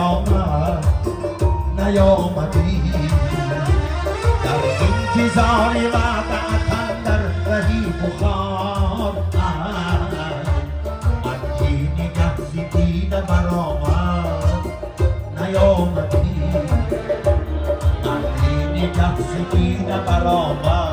آمد نیامدی در انتظاری وعدت اندر رهی بخار من کی نگه ز دیده برآمد نیامدی من کی نگه ز دیده برآمد